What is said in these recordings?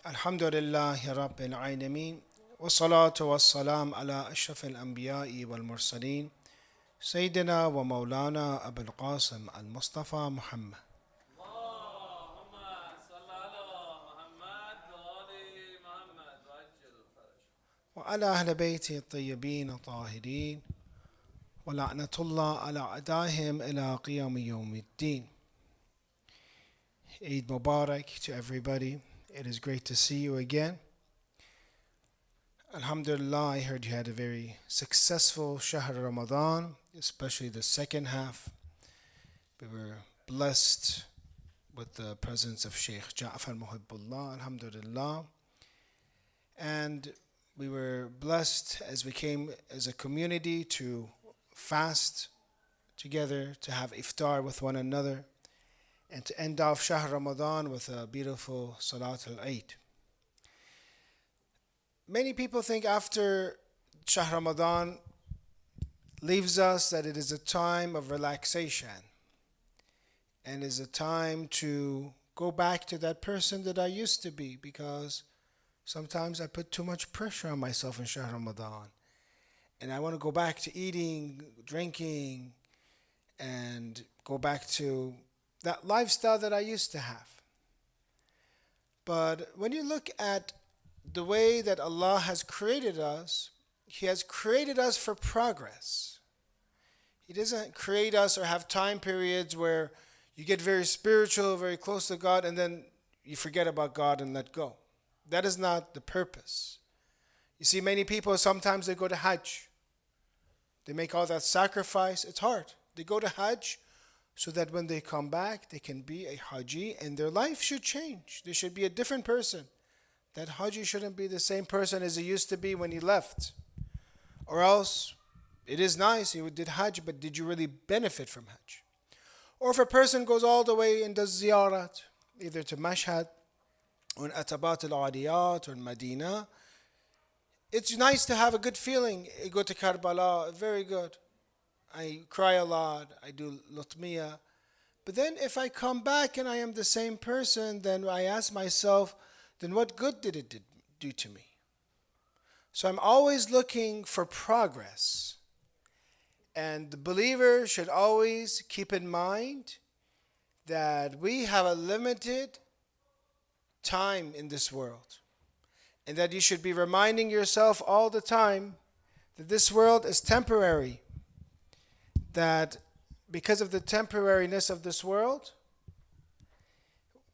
الحمد لله رب العالمين والصلاة والسلام على أشرف الأنبياء والمرسلين سيدنا ومولانا أبو القاسم المصطفى محمد اللهم صل على محمد وآل محمد وعجل فرجه. وعلى أهل بيته الطيبين الطاهرين ولعنة الله على أعدائهم إلى قيام يوم الدين. Eid Mubarak to everybody. It is great to see you again. Alhamdulillah, I heard you had a very successful Shahr Ramadan, especially the second half. We were blessed with the presence of Sheikh Ja'far Muhibbullah, Alhamdulillah. And we were blessed as we came as a community to fast together, to have iftar with one another, and to end off Shahr Ramadan with a beautiful Salatul Eid. Many people think after Shahr Ramadan leaves us that it is a time of relaxation and is a time to go back to that person that I used to be, because sometimes I put too much pressure on myself in Shahr Ramadan and I want to go back to eating, drinking, and go back to that lifestyle that I used to have. But when you look at the way that Allah has created us, He has created us for progress. He doesn't create us or have time periods where you get very spiritual, very close to God, and then you forget about God and let go. That is not the purpose. You see, many people, sometimes they go to Hajj. They make all that sacrifice. It's hard. They go to Hajj so that when they come back, they can be a Haji and their life should change. They should be a different person. That Haji shouldn't be the same person as he used to be when he left. Or else, it is nice, you did Hajj, but did you really benefit from Hajj? Or if a person goes all the way and does ziyarat, either to Mashhad, or in Atabat al-Adiyat, or in Medina, it's nice to have a good feeling. You go to Karbala, very good. I cry a lot, I do Lutmiya. But then if I come back and I am the same person, then I ask myself, then what good did it do to me? So I'm always looking for progress. And the believer should always keep in mind that we have a limited time in this world. And that you should be reminding yourself all the time that this world is temporary. That because of the temporariness of this world,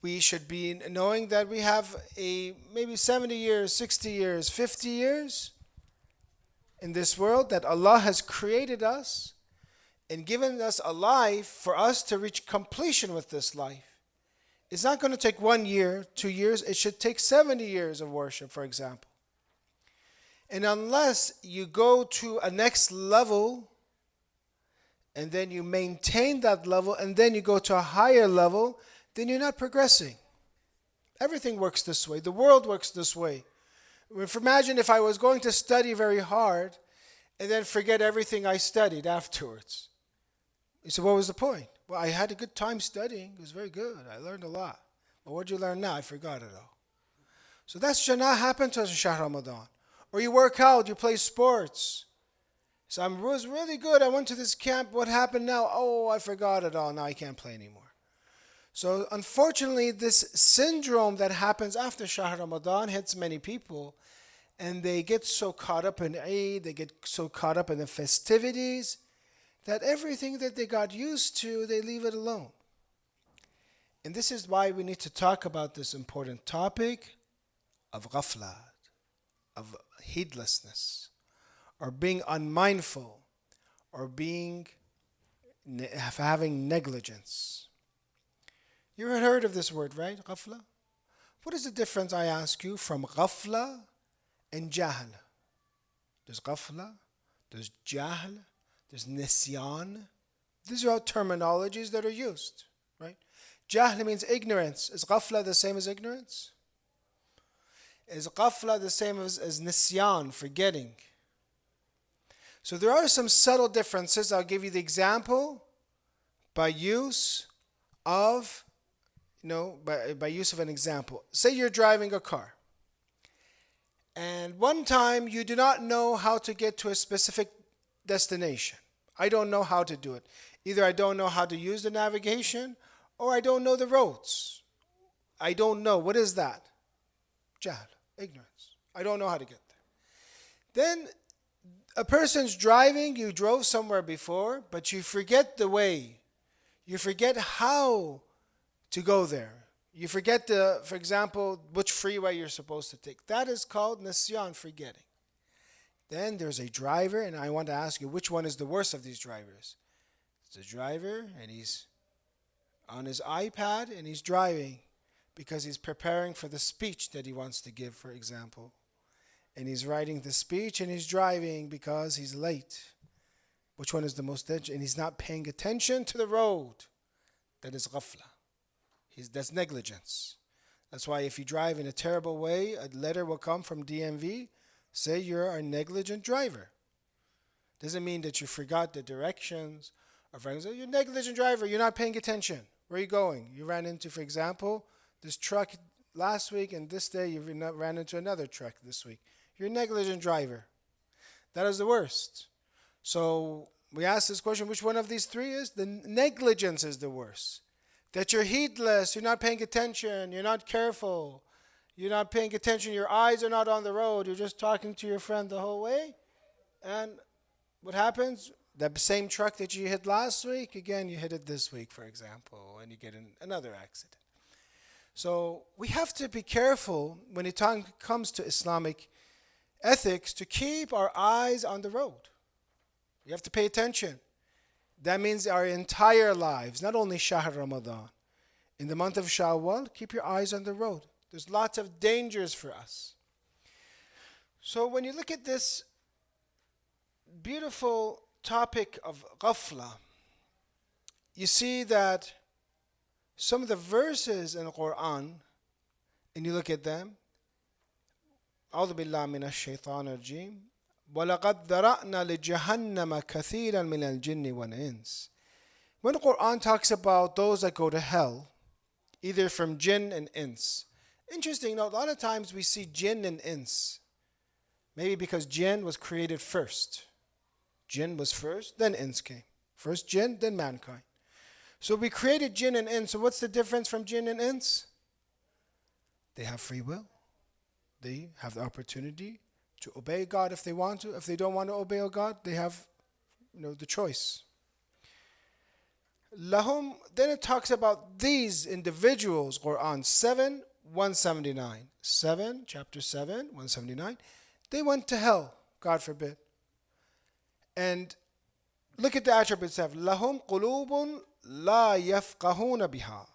we should be knowing that we have maybe 70 years, 60 years, 50 years in this world, that Allah has created us and given us a life for us to reach completion with this life. It's not going to take 1 year, 2 years. It should take 70 years of worship, for example. And unless you go to a next level and then you maintain that level and then you go to a higher level, then you're not progressing. Everything works this way. The world works this way. Imagine if I was going to study very hard and then forget everything I studied afterwards. You say, what was the point? Well, I had a good time studying. It was very good. I learned a lot. But what did you learn now? I forgot it all. So that should not happen to us in Shahr Ramadan. Or you work out, you play sports. So I was really good. I went to this camp. What happened now? Oh, I forgot it all. Now I can't play anymore. So unfortunately, this syndrome that happens after Shahr Ramadan hits many people, and they get so caught up in Eid, they get so caught up in the festivities, that everything that they got used to, they leave it alone. And this is why we need to talk about this important topic of ghafla, of heedlessness, or being unmindful, or having negligence. You heard of this word, right? Ghafla? What is the difference, I ask you, from ghafla and jahl? There's ghafla, there's jahl, there's nisyan. These are all terminologies that are used, right? Jahl means ignorance. Is ghafla the same as ignorance? Is ghafla the same as nisyan, forgetting? So there are some subtle differences. I'll give you the example by use of by use of an example. Say you're driving a car And one time you do not know how to get to a specific destination. I don't know how to do it. Either I don't know how to use the navigation or I don't know the roads. I don't know. What is that? Jahl, ignorance. I don't know how to get there. Then a person's driving, you drove somewhere before, but you forget the way. You forget how to go there. You forget for example, which freeway you're supposed to take. That is called nisyan, forgetting. Then there's a driver, and I want to ask you, which one is the worst of these drivers? It's a driver, and he's on his iPad, and he's driving because he's preparing for the speech that he wants to give, for example. And he's writing the speech, and he's driving because he's late. Which one is the most dangerous? And he's not paying attention to the road. That is ghafla. That's negligence. That's why if you drive in a terrible way, a letter will come from DMV, say you're a negligent driver. Doesn't mean that you forgot the directions. Or for example, you're a negligent driver, you're not paying attention. Where are you going? You ran into, for example, this truck last week, and this day you ran into another truck this week. You're a negligent driver. That is the worst. So we ask this question, which one of these three is? The negligence is the worst. That you're heedless, you're not paying attention, you're not careful, you're not paying attention, your eyes are not on the road, you're just talking to your friend the whole way. And what happens? That same truck that you hit last week, again, you hit it this week, for example, and you get in another accident. So we have to be careful when it comes to Islamic ethics to keep our eyes on the road. We have to pay attention. That means our entire lives, not only Shahr Ramadan. In the month of Shawwal, keep your eyes on the road. There's lots of dangers for us. So when you look at this beautiful topic of ghafla, you see that some of the verses in the Qur'an, and you look at them, أعوذ بالله من الشيطان الرجيم وَلَقَدْ ذَرَأْنَا لِجَهَنَّمَ كَثِيرًا مِنَ الْجِنِّ وَالْإِنسِ. When the Qur'an talks about those that go to hell, either from jinn and ins. Interesting, a lot of times we see jinn and ins. Maybe because jinn was created first. Jinn was first, then ins came. First jinn, then mankind. So we created jinn and ins. So what's the difference from jinn and ins? They have free will. They have the opportunity to obey God if they want to. If they don't want to obey God, they have the choice. Lahum, then it talks about these individuals, Quran 7, 179. 7, chapter 7, 179. They went to hell, God forbid. And look at the attributes of Lahum qulubun la yafqahuna biha.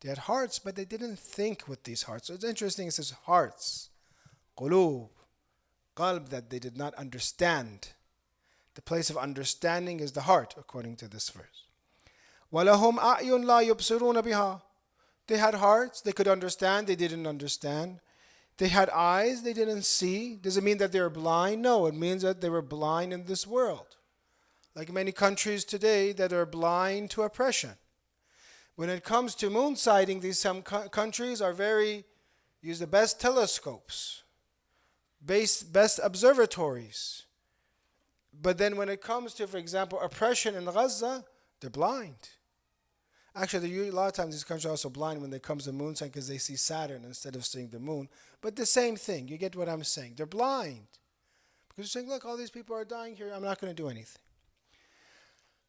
They had hearts, but they didn't think with these hearts. So it's interesting, it says hearts. Qulub. Qalb, that they did not understand. The place of understanding is the heart, according to this verse. وَلَهُمْ أَعْيُنْ لَا يُبْصِرُونَ بِهَا. They had hearts, they could understand, they didn't understand. They had eyes, they didn't see. Does it mean that they were blind? No, it means that they were blind in this world. Like many countries today that are blind to oppression. When it comes to moon sighting, some countries are use the best telescopes, best observatories. But then when it comes to, for example, oppression in Gaza, they're blind. Actually, a lot of times these countries are also blind when it comes to moon sighting because they see Saturn instead of seeing the moon. But the same thing, you get what I'm saying. They're blind. Because you're saying, look, all these people are dying here, I'm not going to do anything.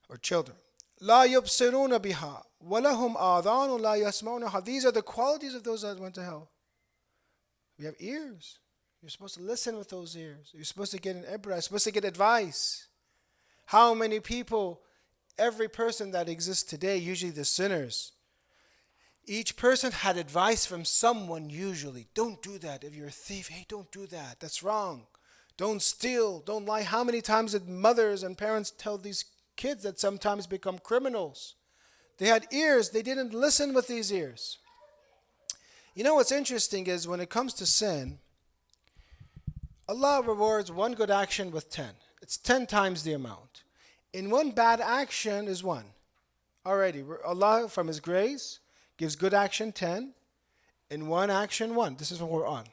Or children. لا يبصرون بها ولهم آذان لا يسمعونها. These are the qualities of those that went to hell. We have ears. You're supposed to listen with those ears. You're supposed to get an ibrah. You're supposed to get advice. How many people, every person that exists today, usually the sinners, each person had advice from someone usually. Don't do that. If you're a thief, hey, don't do that. That's wrong. Don't steal. Don't lie. How many times did mothers and parents tell these kids that sometimes become criminals? They had ears. They didn't listen with these ears. You know what's interesting is when it comes to sin, Allah rewards one good action with 10. It's 10 times the amount. In one bad action is 1. Already, Allah from His grace gives good action 10. In one action 1. This is what we're on.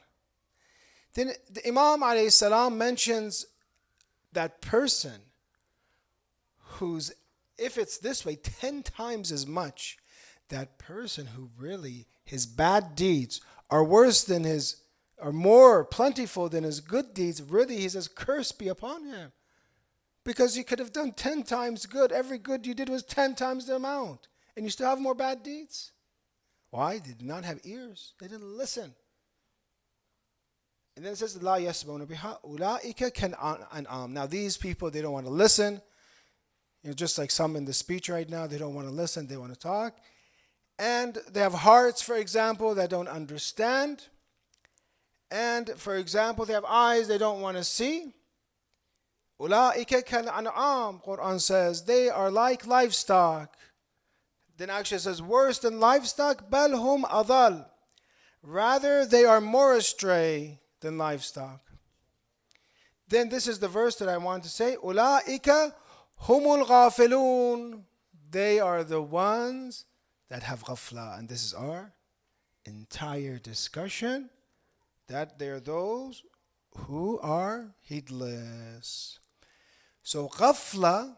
Then the Imam alayhi salam mentions that person who's, if it's this way, 10 times as much, that person who really, his bad deeds are worse than his, are more plentiful than his good deeds, really he says, curse be upon him. Because you could have done 10 times good. Every good you did was 10 times the amount. And you still have more bad deeds? Why? They did not have ears. They didn't listen. And then it says, La yasmuna biha ulaika kan an'am. Now these people, they don't want to listen. Just like some in the speech right now, they don't want to listen, they want to talk. And they have hearts, for example, that don't understand. And for example, they have eyes they don't want to see. Ulaika kal an'am, Qur'an says, they are like livestock. Then actually it says, worse than livestock, bal hum adal. Rather, they are more astray than livestock. Then this is the verse that I want to say. Ulaika humul ghafilun. They are the ones that have ghafla. And this is our entire discussion, that they are those who are heedless. So ghafla,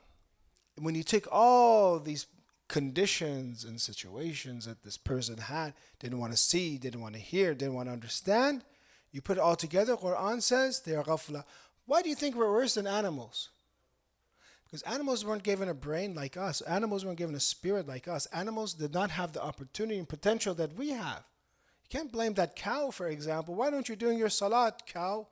when you take all these conditions and situations that this person had, didn't want to see, didn't want to hear, didn't want to understand, you put it all together, Qur'an says they are ghafla. Why do you think we're worse than animals? Because animals weren't given a brain like us. Animals weren't given a spirit like us. Animals did not have the opportunity and potential that we have. You can't blame that cow, for example. Why don't you doing your salat, cow?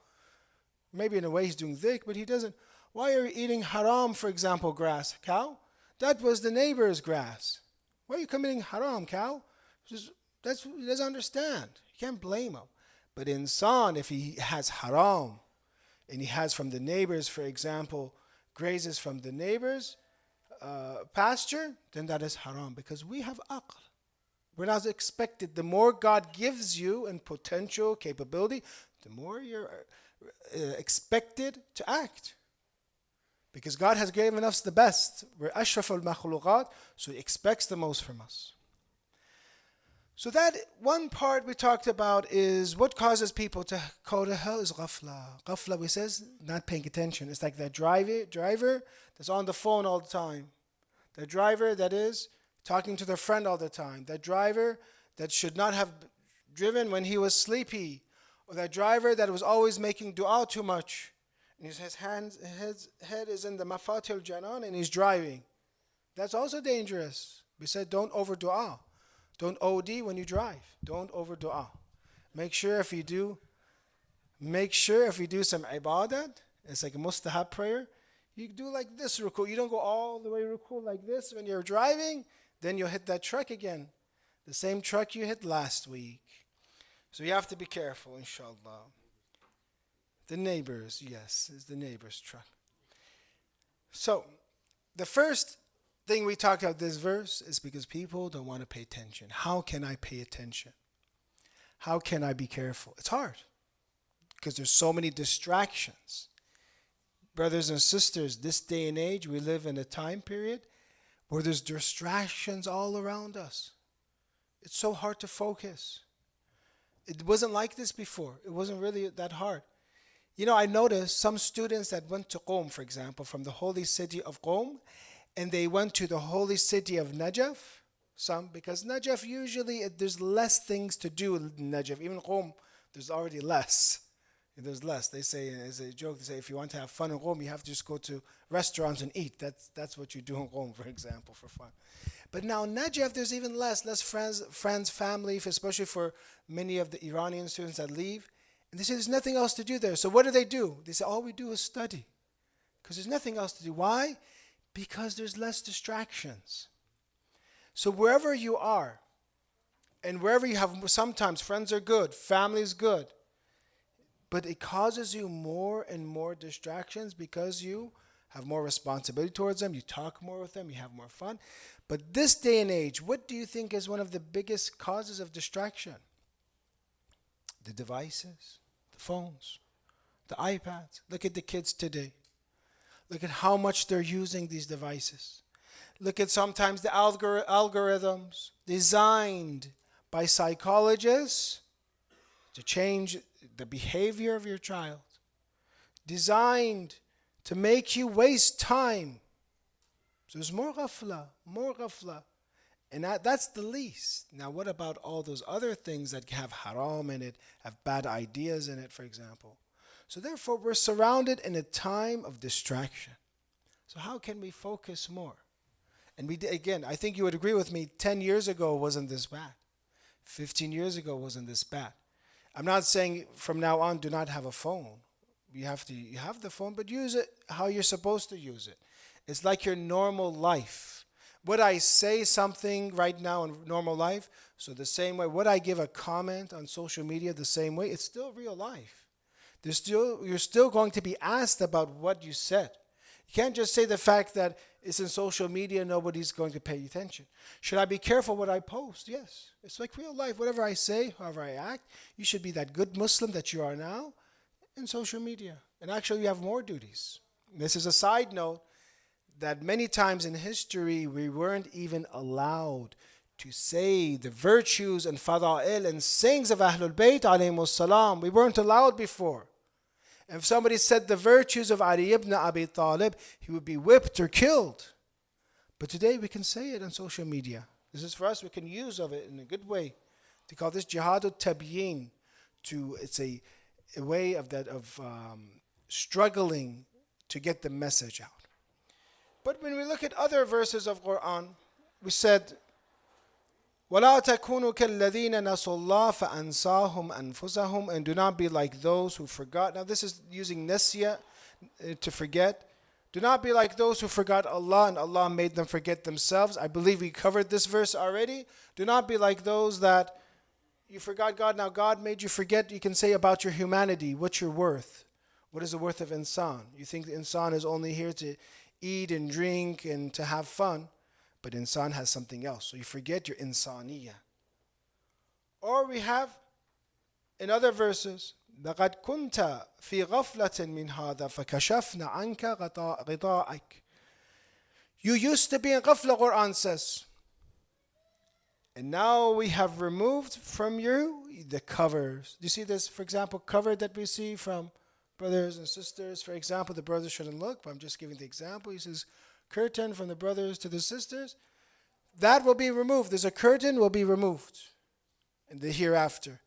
Maybe in a way he's doing dhikr, but he doesn't. Why are you eating haram, for example, grass, cow? That was the neighbor's grass. Why are you committing haram, cow? He doesn't understand. You can't blame him. But insan, if he has haram, and he has from the neighbors, for example, grazes from the neighbor's pasture, then that is haram, because we have aql. We're not expected. The more God gives you in potential capability, the more you're expected to act. Because God has given us the best. We're ashraf al-makhluqat, so He expects the most from us. So that one part we talked about is what causes people to go to hell is ghafla. Ghafla, we says, not paying attention. It's like that driver that's on the phone all the time. The driver that is talking to their friend all the time. That driver that should not have driven when he was sleepy. Or that driver that was always making dua too much. And his head is in the mafatil janan and he's driving. That's also dangerous. We said don't over dua. Don't OD when you drive. Don't over dua. Make sure if you do some ibadat, it's like a mustahab prayer, you do like this ruku. You don't go all the way ruku like this when you're driving, then you'll hit that truck again. The same truck you hit last week. So you have to be careful, inshallah. The neighbors, yes, is the neighbor's truck. So, the first thing we talked about this verse is because people don't want to pay attention. How can I pay attention? How can I be careful? It's hard because there's so many distractions. Brothers and sisters, this day and age, we live in a time period where there's distractions all around us. It's so hard to focus. It wasn't like this before. It wasn't really that hard. I noticed some students that went to Qom, for example, from the holy city of Qom, and they went to the holy city of Najaf. Some, because Najaf usually there's less things to do in Najaf. Even Qom, there's already less. There's less. They say, as a joke, they say if you want to have fun in Qom, you have to just go to restaurants and eat. That's what you do in Qom, for example, for fun. But now Najaf, there's even less friends, family, especially for many of the Iranian students that leave. And they say there's nothing else to do there. So what do? They say all we do is study. Because there's nothing else to do. Why? Because there's less distractions. So wherever you are, and wherever you have, sometimes friends are good, family is good, but it causes you more and more distractions because you have more responsibility towards them, you talk more with them, you have more fun. But this day and age, what do you think is one of the biggest causes of distraction? The devices, the phones, the iPads. Look at the kids today. Look at how much they're using these devices. Look at sometimes the algorithms designed by psychologists to change the behavior of your child, designed to make you waste time. So there's more ghafla, more ghafla. And that's the least. Now, what about all those other things that have haram in it, have bad ideas in it, for example? So therefore, we're surrounded in a time of distraction. So how can we focus more? And again, I think you would agree with me, 10 years ago wasn't this bad. 15 years ago wasn't this bad. I'm not saying from now on do not have a phone. You have the phone, but use it how you're supposed to use it. It's like your normal life. Would I say something right now in normal life? So the same way, would I give a comment on social media the same way? It's still real life. You're still going to be asked about what you said. You can't just say the fact that it's in social media, nobody's going to pay attention. Should I be careful what I post? Yes. It's like real life. Whatever I say, however I act, you should be that good Muslim that you are now in social media. And actually, you have more duties. This is a side note that many times in history, we weren't even allowed to say the virtues and fada'il and sayings of Ahlul Bayt alayhimus salam. We weren't allowed before. If somebody said the virtues of Ali ibn Abi Talib, he would be whipped or killed. But today we can say it on social media. This is for us, we can use of it in a good way. They call this jihadul tabyin. It's a way of struggling to get the message out. But when we look at other verses of Qur'an, we said, وَلَا تَكُونُوا كَالَّذِينَ نَسُوا اللَّهَ فَأَنْسَاهُمْ أَنفُسَهُمْ, and do not be like those who forgot. Now this is using nasya, to forget. Do not be like those who forgot Allah and Allah made them forget themselves. I believe we covered this verse already. Do not be like those that you forgot God, now God made you forget. You can say about your humanity, what's your worth? What is the worth of insan? You think the insan is only here to eat and drink and to have fun, but insan has something else. So you forget your insaniya. Or we have in other verses, لَقَدْ كُنْتَ فِي غَفْلَةٍ مِّنْ هَذَا فَكَشَفْنَا عَنْكَ غِطَاءَكَ. You used to be in ghafla, Qur'an says. And now we have removed from you the covers. Do you see this, for example, cover that we see from brothers and sisters? For example, the brothers shouldn't look, but I'm just giving the example. He says, curtain from the brothers to the sisters. That will be removed. There's a curtain will be removed in the hereafter.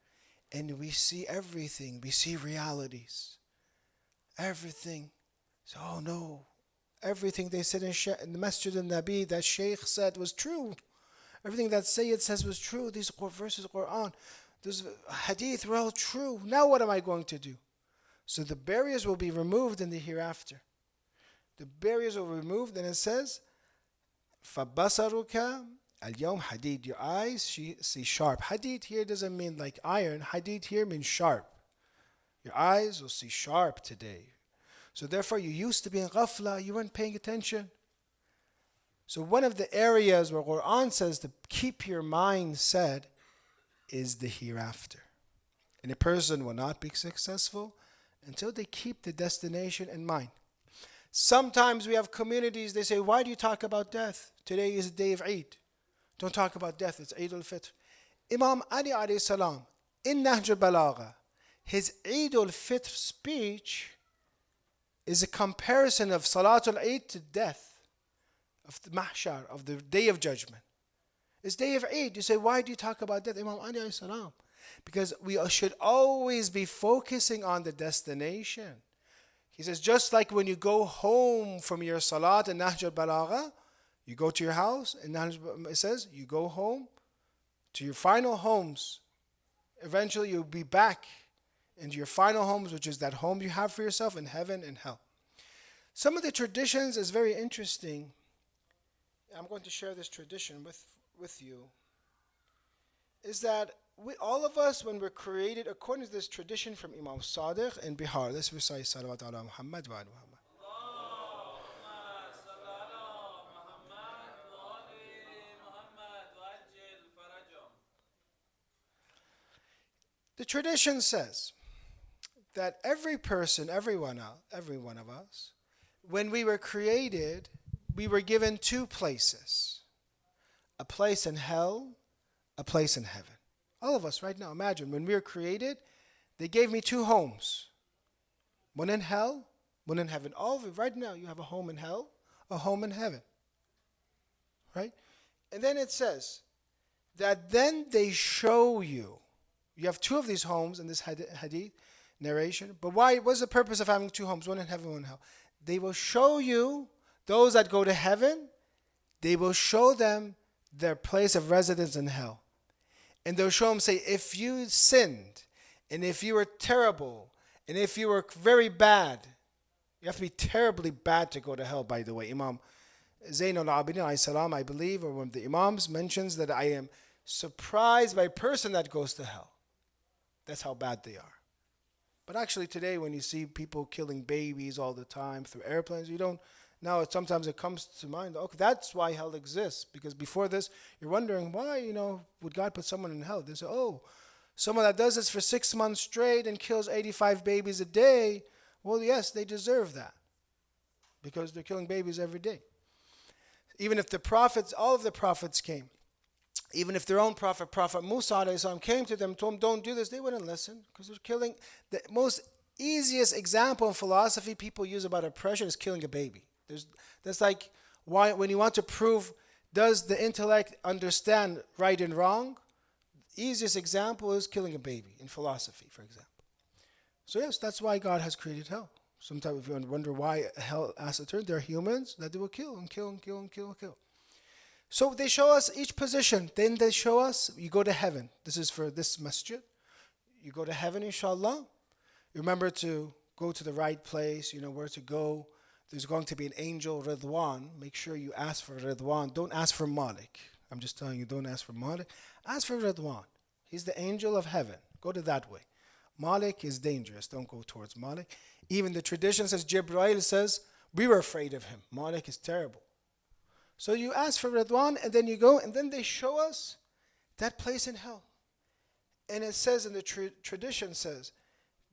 And we see everything. We see realities. Everything. So, oh no. Everything they said in the Masjid al-Nabi that Shaykh said was true. Everything that Sayyid says was true. These verses of Qur'an, these hadith were all true. Now what am I going to do? So the barriers will be removed in the hereafter. The barriers will be removed, and it says, فَبَصَرُكَ الْيَوْمْ hadid. Your eyes see sharp. Hadid here doesn't mean like iron. Hadid here means sharp. Your eyes will see sharp today. So therefore, you used to be in ghafla. You weren't paying attention. So one of the areas where Qur'an says to keep your mind set is the hereafter. And a person will not be successful until they keep the destination in mind. Sometimes we have communities, they say, why do you talk about death? Today is the day of Eid. Don't talk about death, it's Eid al-Fitr. Imam Ali alayhi salam, in Nahj al-Balagha, his Eid al-Fitr speech is a comparison of Salatul Eid to death, of the mahshar, of the day of judgment. It's day of Eid. You say, why do you talk about death? Imam Ali alayhi salam. Because we should always be focusing on the destination. He says, just like when you go home from your salat in Nahj al-Balagha, you go to your house, and it says, you go home to your final homes. Eventually you'll be back into your final homes, which is that home you have for yourself in heaven and hell. Some of the traditions is very interesting. I'm going to share this tradition with you. Is that all of us, when we're created, according to this tradition from Imam Sadiq in Bihar, let's recite Salawat ala Muhammad wa ala Muhammad. The tradition says that every person, every one of us, when we were created, we were given two places. A place in hell, a place in heaven. All of us right now, imagine, when we were created, They gave me 2 homes. One in hell, one in heaven. All of it, right now, you have a home in hell, a home in heaven. Right? And then it says that then they show you. You have 2 of these homes in this hadith narration. But what's the purpose of having 2 homes? One in heaven, one in hell. They will show you, those that go to heaven, they will show them their place of residence in hell. And they'll show them, say, if you sinned, and if you were terrible, and if you were very bad, you have to be terribly bad to go to hell, by the way. Imam Zayn al-Abidin, alayhi salam, I believe, or one of the Imams mentions that I am surprised by a person that goes to hell. That's how bad they are. But actually today, when you see people killing babies all the time through airplanes, you don't, now sometimes it comes to mind, okay, that's why hell exists. Because before this, you're wondering, why, would God put someone in hell? They say, oh, someone that does this for 6 months straight and kills 85 babies a day, well, yes, they deserve that. Because they're killing babies every day. Even if the prophets, all of the prophets came, even if their own prophet, Prophet Musa ﷺ, came to them, told them, don't do this, they wouldn't listen. Because they're killing. The most easiest example in philosophy people use about oppression is killing a baby. That's like, why, when you want to prove, does the intellect understand right and wrong? Easiest example is killing a baby in philosophy, for example. So yes, that's why God has created hell. Sometimes if you wonder why hell has a turn, there are humans that they will kill and kill and kill and kill and kill. So they show us each position. Then they show us, you go to heaven. This is for this masjid. You go to heaven, inshallah. You remember to go to the right place, where to go. There's going to be an angel, Ridwan. Make sure you ask for Ridwan. Don't ask for Malik. I'm just telling you, don't ask for Malik. Ask for Ridwan. He's the angel of heaven. Go to that way. Malik is dangerous. Don't go towards Malik. Even the tradition says, Jibreel says, we were afraid of him. Malik is terrible. So you ask for Ridwan, and then you go, and then they show us that place in hell. And it says in the tradition says,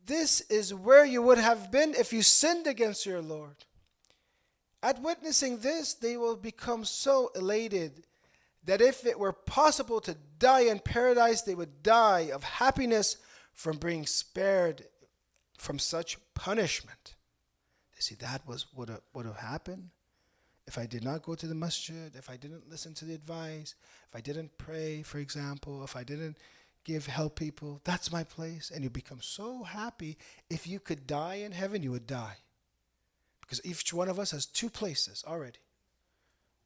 this is where you would have been if you sinned against your Lord. At witnessing this, they will become so elated that if it were possible to die in paradise, they would die of happiness from being spared from such punishment. You see, that was what would have happened if I did not go to the masjid, if I didn't listen to the advice, if I didn't pray, for example, if I didn't help people. That's my place. And you become so happy. If you could die in heaven, you would die. Because each one of us has 2 places already.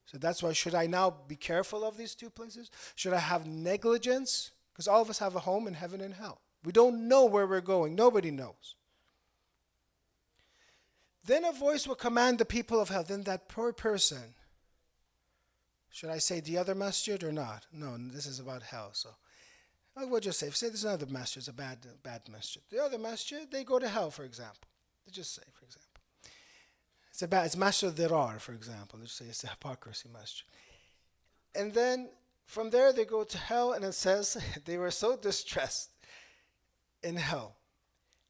So that's why, should I now be careful of these 2 places? Should I have negligence? Because all of us have a home in heaven and hell. We don't know where we're going. Nobody knows. Then a voice will command the people of hell. Then that poor person, should I say the other masjid or not? No, this is about hell. So we'll just say this is another masjid. It's a bad masjid. The other masjid, they go to hell, for example. Let's just say, for example. It's masjid dirar, for example. Let's say it's a hypocrisy masjid. And then from there they go to hell, and it says they were so distressed in hell.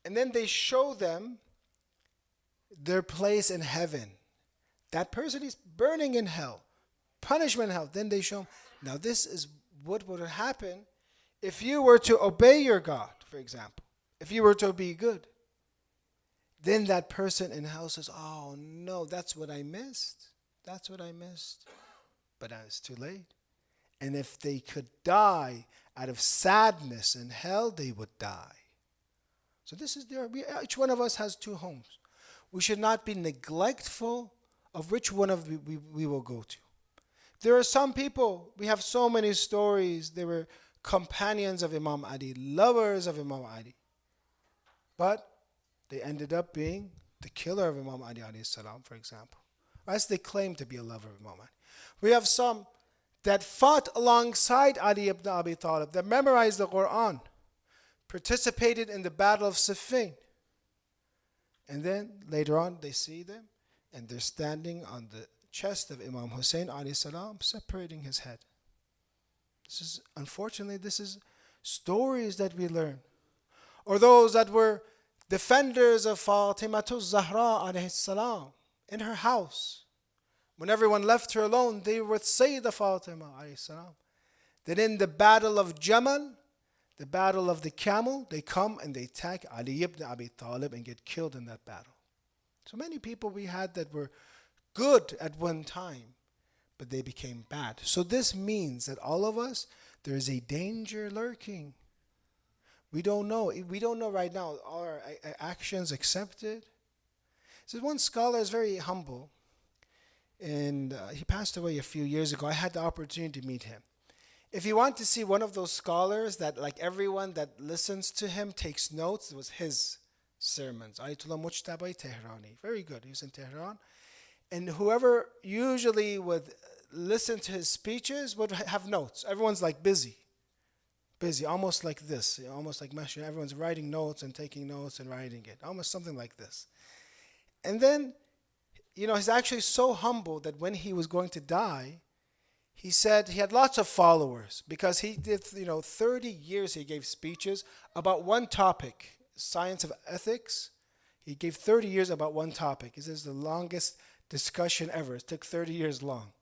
And then they show them their place in heaven. That person is burning in hell, punishment in hell. Then they show them, now this is what would happen if you were to obey your God, for example. If you were to be good. Then that person in hell says, oh no, that's what I missed. That's what I missed. But it's too late. And if they could die out of sadness in hell, they would die. So this is each one of us has 2 homes. We should not be neglectful of which one of we will go to. There are some people, we have so many stories. They were companions of Imam Ali, lovers of Imam Ali. But they ended up being the killer of Imam Ali alayhi salam, for example. As they claim to be a lover of Imam Ali. We have some that fought alongside Ali ibn Abi Talib, that memorized the Qur'an, participated in the battle of Siffin. And then later on they see them and they're standing on the chest of Imam Hussein alayhi salam, separating his head. Unfortunately, this is stories that we learn. Or those that were defenders of Fatimatul Zahra alayhi salam in her house. When everyone left her alone, they were with Sayyidah Fatima alayhi salam. Then in the battle of Jamal, The battle of the camel, they come and they attack Ali ibn Abi Talib and get killed in that battle. So many people we had that were good at one time, but they became bad. So this means that all of us, there is a danger lurking. We don't know. We don't know right now. Are our actions accepted? So one scholar is very humble, and he passed away a few years ago. I had the opportunity to meet him. If you want to see one of those scholars that like everyone that listens to him takes notes, it was his sermons. Ayatollah Mujtabai Tehrani. Very good. He was in Tehran. And whoever usually would listen to his speeches would have notes. Everyone's like busy, almost like this, almost like Masha. Everyone's writing notes and taking notes and writing it, almost something like this. And then, he's actually so humble that when he was going to die, he said he had lots of followers because he did, 30 years he gave speeches about one topic, science of ethics. He gave 30 years about one topic. He says the longest discussion ever. It took 30 years long.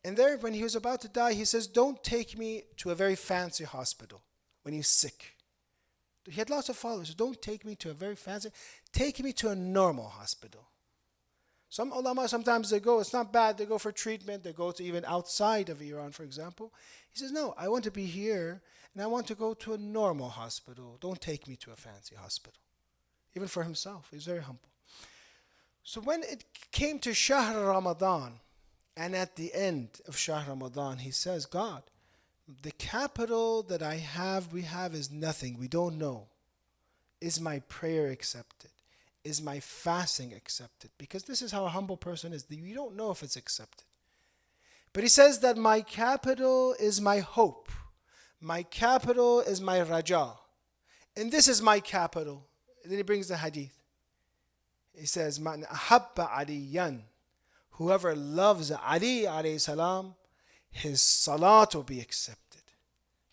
And there, when he was about to die, he says, don't take me to a very fancy hospital when he's sick. He had lots of followers. Don't take me to a very fancy, take me to a normal hospital. Some ulama, sometimes they go, it's not bad, they go for treatment, they go to even outside of Iran, for example. He says, no, I want to be here, and I want to go to a normal hospital. Don't take me to a fancy hospital. Even for himself, he's very humble. So when it came to Shahr Ramadan, and at the end of Shahr Ramadan, he says, God, the capital that we have is nothing. We don't know. Is my prayer accepted? Is my fasting accepted? Because this is how a humble person is. You don't know if it's accepted. But he says that my capital is my hope. My capital is my raja. And this is my capital. And then he brings the hadith. He says, Man ahabba aliyan. Whoever loves Ali alayhi salam, his salat will be accepted.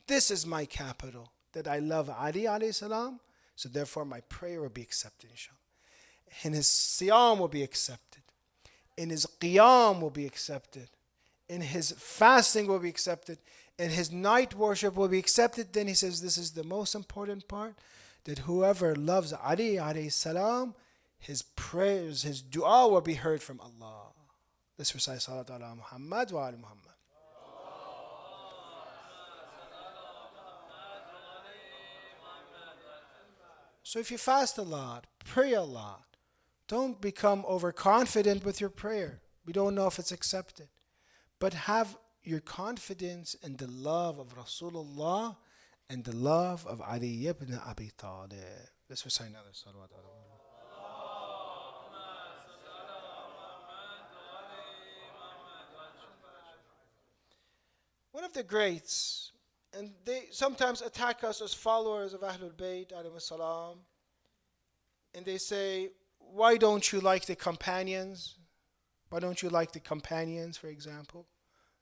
This is my capital, that I love Ali alayhi salam, so therefore my prayer will be accepted, inshallah. And his siyam will be accepted. And his qiyam will be accepted. And his fasting will be accepted. And his night worship will be accepted. Then he says, this is the most important part, that whoever loves Ali alayhi salam, his prayers, his dua will be heard from Allah. Let's recite Salat ala Muhammad wa ala Muhammad. So if you fast a lot, pray a lot, don't become overconfident with your prayer. We don't know if it's accepted. But have your confidence in the love of Rasulullah and the love of Ali ibn Abi Talib. Let's recite another salawat ala Muhammad. One of the greats, and they sometimes attack us as followers of Ahlul Bayt, alayhi salam, and they say, why don't you like the companions? Why don't you like the companions, for example?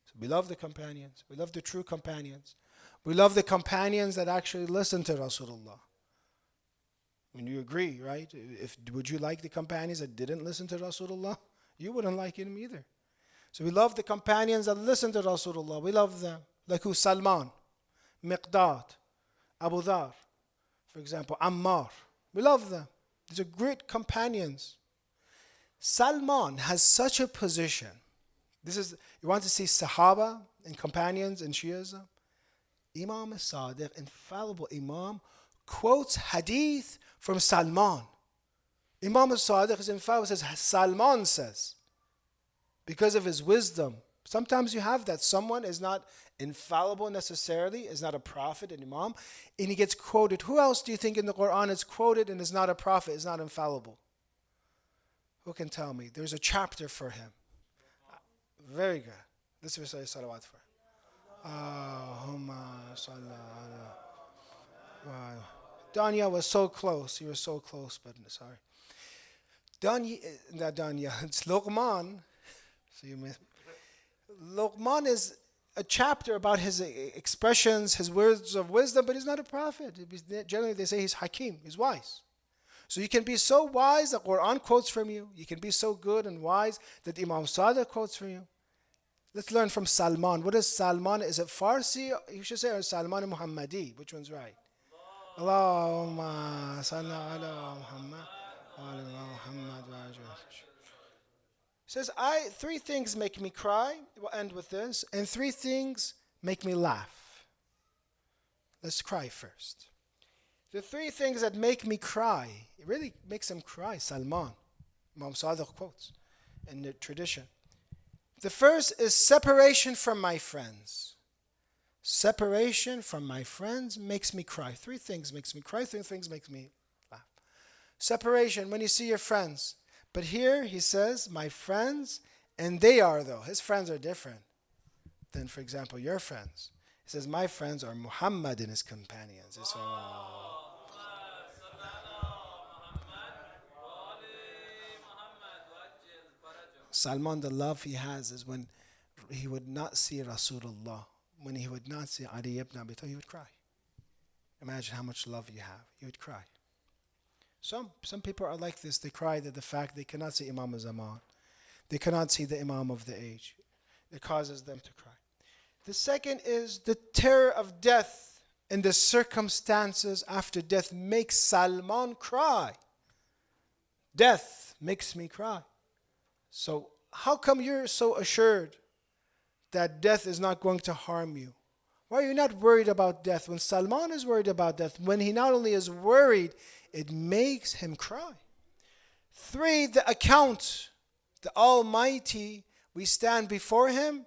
So we love the companions. We love the true companions. We love the companions that actually listen to Rasulullah. I mean, you agree, right? Would you like the companions that didn't listen to Rasulullah? You wouldn't like him either. So we love the companions that listen to Rasulullah. We love them. Like who? Salman, Miqdad, Abu Dhar, for example, Ammar. We love them. These are great companions. Salman has such a position. You want to see Sahaba and companions in Shiism? Imam as-Sadiq, infallible Imam, quotes hadith from Salman. Imam as-Sadiq is infallible, says, Salman says, because of his wisdom. Sometimes you have that. Someone is not infallible necessarily, is not a prophet, an imam, and he gets quoted. Who else do you think in the Qur'an is quoted and is not a prophet, is not infallible? Who can tell me? There's a chapter for him. Very good. Let's recite salawat for him. Allahumma salli ala. Danya was so close. You were so close, but sorry. Not Danya. It's Luqman. So you missed. Luqman is a chapter about his expressions, his words of wisdom, but he's not a prophet. Generally, they say he's Hakim, he's wise. So you can be so wise that Qur'an quotes from you. You can be so good and wise that Imam Sadiq quotes from you. Let's learn from Salman. What is Salman? Is it Farsi? You should say, or Salman Muhammadi. Which one's right? Allahumma salli ala Muhammad wa ala Muhammad wa ala. Says, three things make me cry. We'll end with this. And three things make me laugh. Let's cry first. The three things that make me cry, it really makes him cry, Salman. Imam Sadiq quotes in the tradition. The first is separation from my friends. Separation from my friends makes me cry. Three things makes me cry, three things makes me laugh. Separation, when you see your friends. But here he says, my friends, and they are though. His friends are different than, for example, your friends. He says, my friends are Muhammad and his companions. It's, Salman, the love he has is when he would not see Rasulullah, when he would not see Ali ibn Abi Talib, he would cry. Imagine how much love you have. You would cry. Some people are like this. They cry at the fact they cannot see Imam al-Zaman. They cannot see the Imam of the age. It causes them to cry. The second is the terror of death and the circumstances after death makes Salman cry. Death makes me cry. So how come you're so assured that death is not going to harm you? Why are you not worried about death? When Salman is worried about death, when he not only is worried, it makes him cry. Three, the account. The Almighty, we stand before Him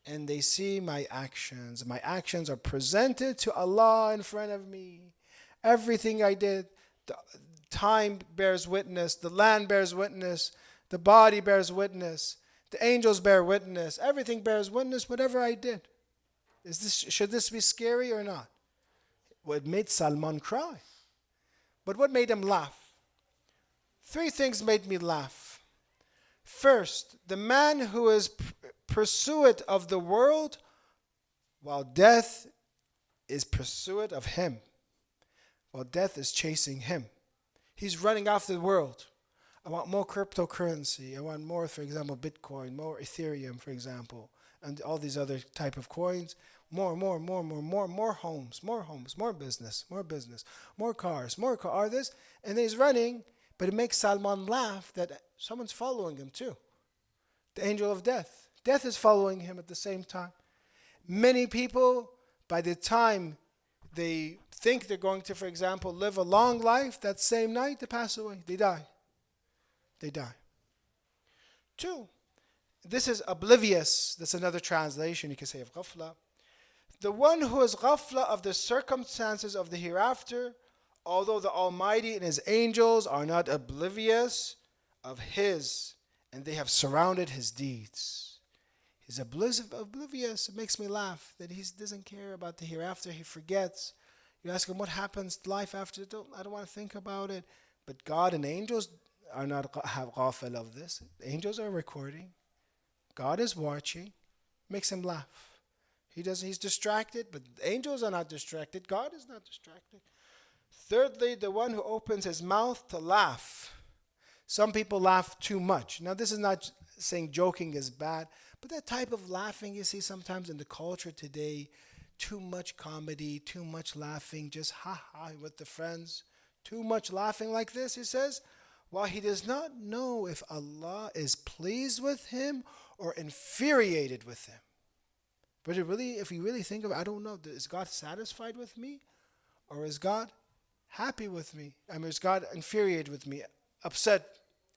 and they see my actions. My actions are presented to Allah in front of me. Everything I did, the time bears witness, the land bears witness, the body bears witness, the angels bear witness, everything bears witness, whatever I did. Should this be scary or not? Well, it made Salman cry. But what made him laugh? Three things made me laugh. First, the man who is pursuit of the world, while death is pursuit of him. While death is chasing him. He's running after the world. I want more cryptocurrency. I want more, for example, Bitcoin, more Ethereum, for example, and all these other type of coins. More homes, more business, more cars, are this. And he's running, but it makes Salman laugh that someone's following him too. The angel of death. Death is following him at the same time. Many people, by the time they think they're going to, for example, live a long life, that same night they pass away. They die. Two, this is oblivious. That's another translation you can say of ghafla. The one who is ghafla of the circumstances of the hereafter, although the Almighty and His angels are not oblivious of His, and they have surrounded His deeds. He's oblivious. It makes me laugh that He doesn't care about the hereafter. He forgets. You ask Him what happens to life after. I don't want to think about it. But God and angels are not ghafil of this. The angels are recording. God is watching. Makes him laugh. He's distracted, but the angels are not distracted. God is not distracted. Thirdly, the one who opens his mouth to laugh. Some people laugh too much. Now, this is not saying joking is bad, but that type of laughing you see sometimes in the culture today, too much comedy, too much laughing, just ha-ha with the friends. Too much laughing like this, he says, while he does not know if Allah is pleased with him or infuriated with him. But if you really think of it, I don't know, is God satisfied with me? Or is God happy with me? Is God infuriated with me, upset,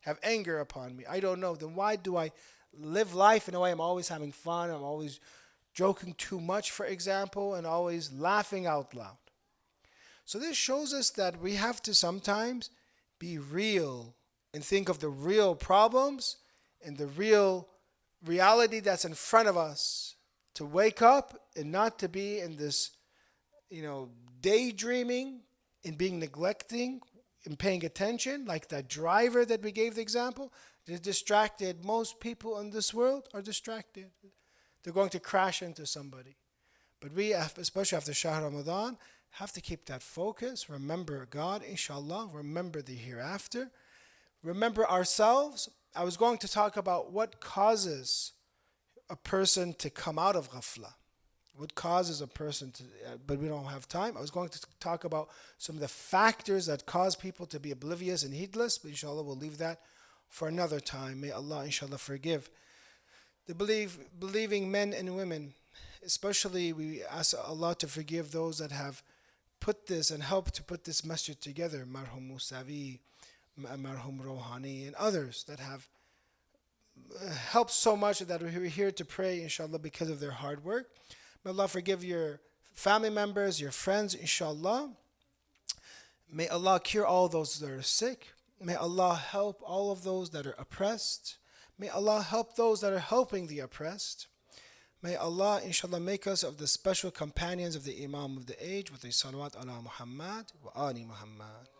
have anger upon me? I don't know. Then why do I live life in a way I'm always having fun, I'm always joking too much, for example, and always laughing out loud? So this shows us that we have to sometimes be real and think of the real problems and the real reality that's in front of us. To wake up and not to be in this, daydreaming and being neglecting and paying attention, like that driver that we gave the example. They're distracted. Most people in this world are distracted. They're going to crash into somebody. But we, especially after Shahr Ramadan, have to keep that focus. Remember God, inshallah. Remember the hereafter. Remember ourselves. I was going to talk about what causes a person to come out of ghafla. What causes a person to, but we don't have time. I was going to talk about some of the factors that cause people to be oblivious and heedless, but inshallah we'll leave that for another time. May Allah inshallah forgive the believing men and women. Especially we ask Allah to forgive those that have put this and helped to put this masjid together, Marhum Musavi, Marhum Rohani, and others that have helped so much that we're here to pray inshallah because of their hard work. May Allah forgive your family members, your friends, inshallah. May Allah cure all those that are sick. May Allah help all of those that are oppressed. May Allah help those that are helping the oppressed. May Allah, inshallah, make us of the special companions of the Imam of the age with the salawat ala Muhammad wa ali Muhammad.